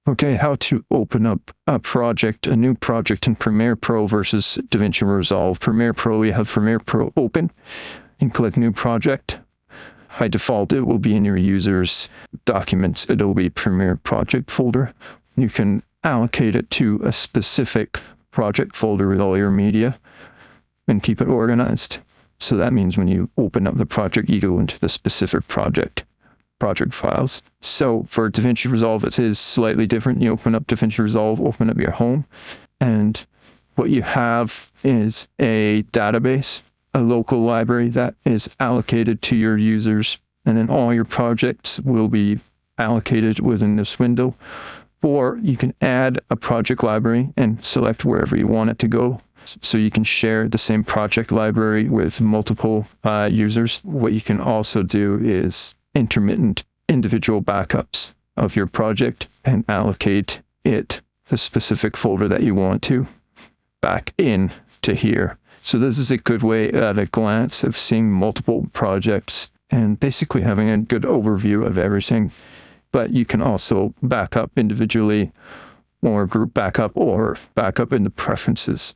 Okay, how to open up a new project in Premiere Pro versus DaVinci Resolve. Premiere Pro, you have Premiere Pro open and click New Project. By default, it will be in your user's Documents Adobe Premiere Project folder. You can allocate it to a specific project folder with all your media and keep it organized. So that means when you open up the project, you go into the specific project files. So for DaVinci Resolve, it is slightly different. You open up DaVinci Resolve, open up your home, and what you have is a database, a local library that is allocated to your users, and then all your projects will be allocated within this window. Or you can add a project library and select wherever you want it to go. So you can share the same project library with multiple users. What you can also do is intermittent individual backups of your project and allocate it the specific folder that you want to back in to here. So this is a good way at a glance of seeing multiple projects and basically having a good overview of everything. But you can also back up individually or group backup or backup in the preferences.